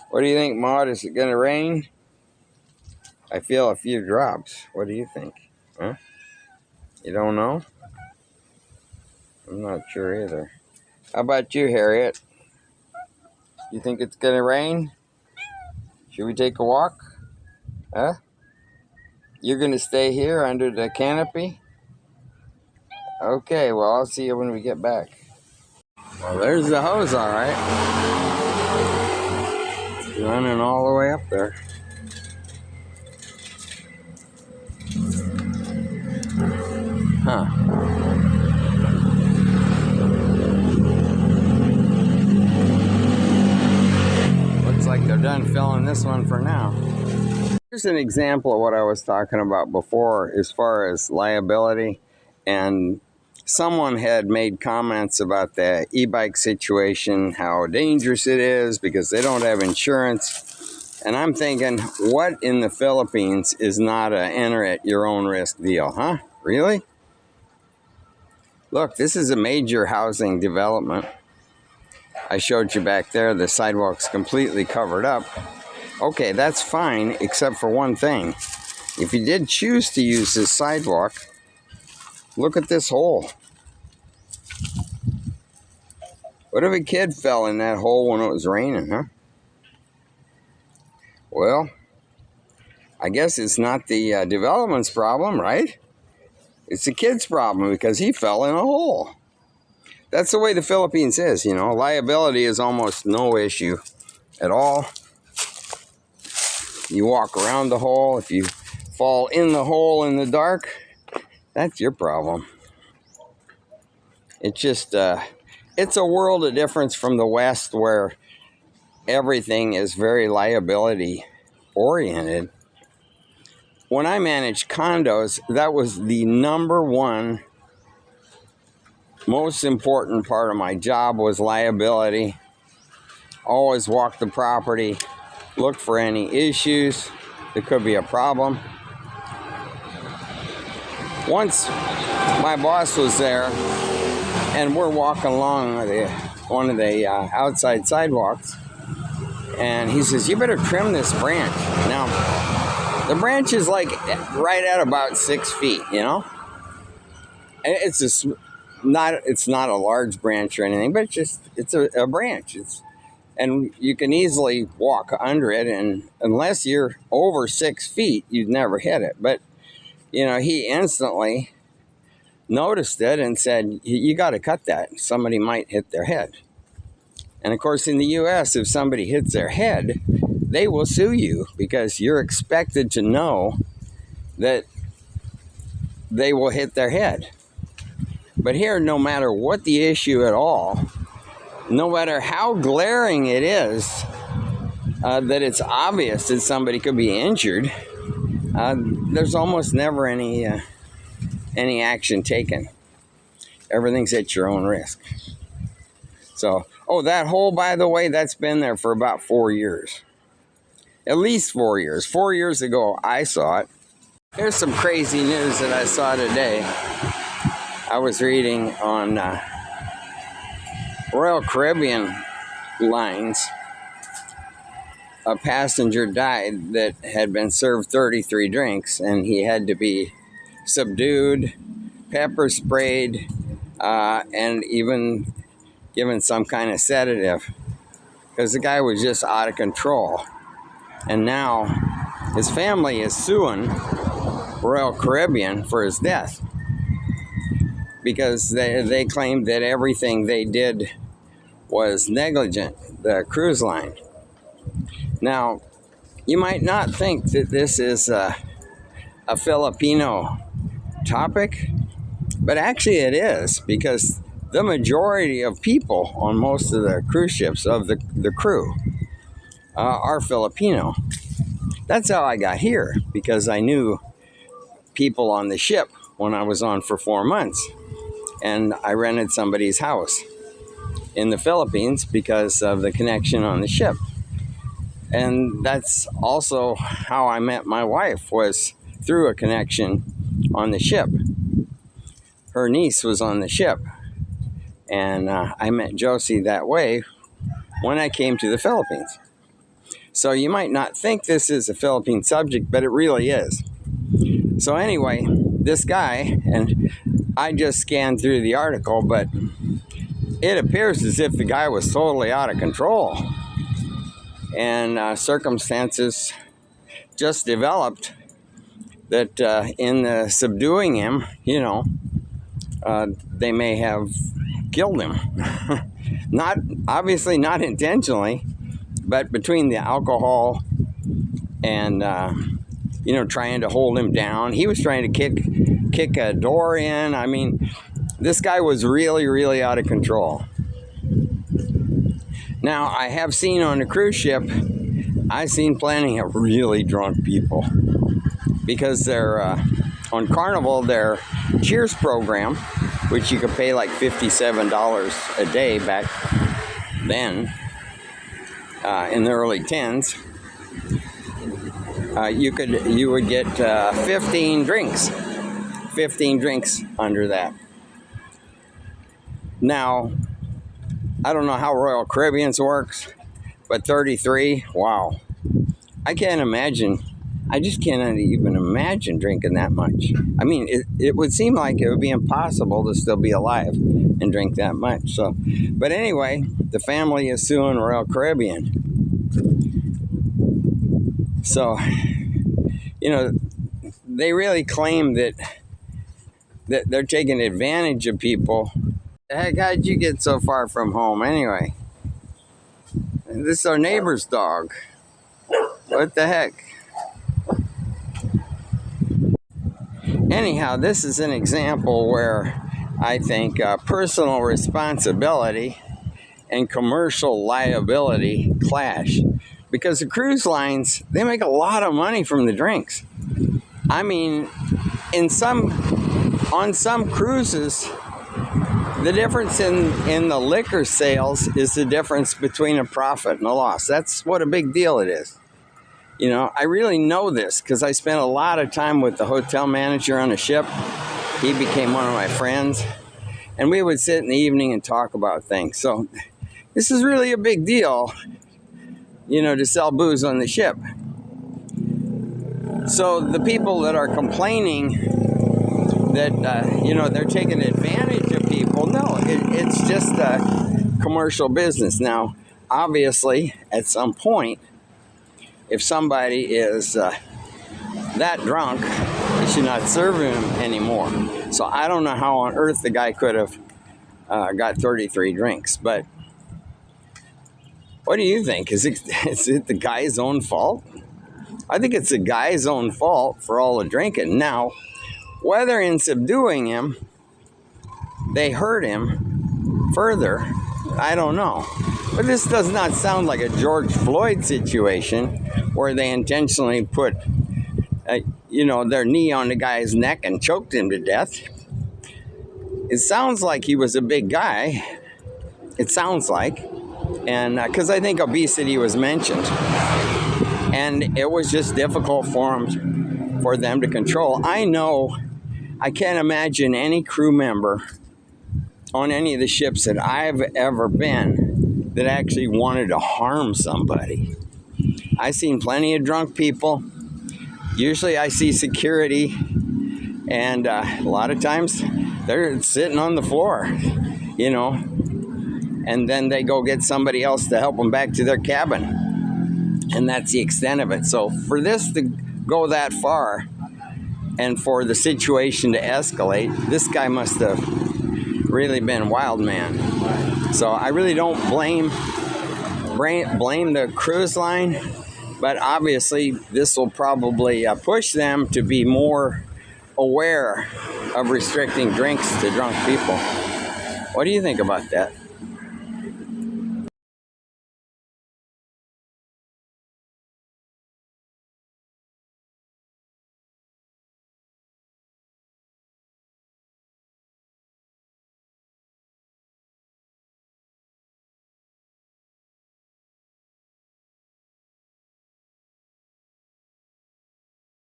What do you think, Maud? Is it going to rain? I feel a few drops. What do you think? Huh? You don't know? I'm not sure either. How about you, Harriet? You think it's going to rain? Should we take a walk? Huh? You're going to stay here under the canopy? Okay, well, I'll see you when we get back. Well, there's the hose, all right. Running all the way up there. Huh. Looks like they're done filling this one for now. Here's an example of what I was talking about before as far as liability. And someone had made comments about the e-bike situation, how dangerous it is because they don't have insurance. And I'm thinking, what in the Philippines is not a enter at your own risk deal, huh? Really? Look, this is a major housing development. I showed you back there, the sidewalk's completely covered up. Okay, that's fine, except for one thing. If you did choose to use this sidewalk, look at this hole. What if a kid fell in that hole when it was raining, huh? Well, I guess it's not the development's problem, right? It's the kid's problem because he fell in a hole. That's the way the Philippines is, you know. Liability is almost no issue at all. You walk around the hole. If you fall in the hole in the dark, that's your problem. It's just, it's a world of difference from the West where everything is very liability oriented. When I managed condos, that was the number one most important part of my job was liability. Always walk the property, look for any issues. There could be a problem. Once my boss was there and we're walking along one of the outside sidewalks, and he says, "You better trim this branch." Now, the branch is like right at about 6 feet, you know? And it's not a large branch or anything, but it's a branch. And you can easily walk under it, and unless you're over 6 feet, you'd never hit it. But, you know, he instantly noticed it and said, "You got to cut that. Somebody might hit their head." And of course, in the U.S., if somebody hits their head, they will sue you because you're expected to know that they will hit their head. But here, no matter what the issue at all, no matter how glaring it is, that it's obvious that somebody could be injured, there's almost never any action taken. Everything's at your own risk. So, that hole, by the way, that's been there for about 4 years. At least 4 years. 4 years ago, I saw it. Here's some crazy news that I saw today. I was reading on Royal Caribbean lines. A passenger died that had been served 33 drinks, and he had to be subdued, pepper sprayed, and even given some kind of sedative because the guy was just out of control. And now his family is suing Royal Caribbean for his death because they claimed that everything they did was negligent, the cruise line. Now, you might not think that this is a Filipino topic, but actually it is, because the majority of people on most of the cruise ships of the crew are Filipino. That's how I got here, because I knew people on the ship when I was on for 4 months. And I rented somebody's house in the Philippines because of the connection on the ship. And that's also how I met my wife, was through a connection on the ship. Her niece was on the ship. And I met Josie that way when I came to the Philippines. So you might not think this is a Philippine subject, but it really is. So anyway, this guy, and I just scanned through the article, but it appears as if the guy was totally out of control. And circumstances just developed that in subduing him, they may have killed him. Not obviously not intentionally, but between the alcohol and trying to hold him down, he was trying to kick a door in. I mean, this guy was really, really out of control. Now, I have seen on a cruise ship, I've seen plenty of really drunk people, because they're on Carnival, their Cheers program, which you could pay like $57 a day back then, in the early 10s. You would get 15 drinks under that. Now, I don't know how Royal Caribbean's works, but 33, wow. I can't imagine. I just cannot even imagine drinking that much. I mean, it would seem like it would be impossible to still be alive and drink that much. So, but anyway, the family is suing Royal Caribbean. So, they really claim that they're taking advantage of people. Heck, how'd you get so far from home anyway? This is our neighbor's dog. What the heck? Anyhow, this is an example where I think personal responsibility and commercial liability clash. Because the cruise lines, they make a lot of money from the drinks. I mean, on some cruises, the difference in the liquor sales is the difference between a profit and a loss. That's what a big deal it is. I really know this because I spent a lot of time with the hotel manager on a ship. He became one of my friends, and we would sit in the evening and talk about things. So this is really a big deal, to sell booze on the ship. So the people that are complaining that, they're taking advantage of people, no, it's just a commercial business. Now, obviously, at some point, if somebody is that drunk, you should not serve him anymore. So I don't know how on earth the guy could have got 33 drinks. But what do you think? Is it the guy's own fault? I think it's the guy's own fault for all the drinking. Now, whether in subduing him, they hurt him further, I don't know. But this does not sound like a George Floyd situation where they intentionally put, their knee on the guy's neck and choked him to death. It sounds like he was a big guy. It sounds like. And because I think obesity was mentioned. And it was just difficult for them to control. I can't imagine any crew member on any of the ships that I've ever been that actually wanted to harm somebody. I've seen plenty of drunk people. Usually I see security, and a lot of times they're sitting on the floor, and then they go get somebody else to help them back to their cabin. And that's the extent of it. So for this to go that far and for the situation to escalate, this guy must have really been wild man. So I really don't blame the cruise line, but obviously this will probably push them to be more aware of restricting drinks to drunk people. What do you think about that?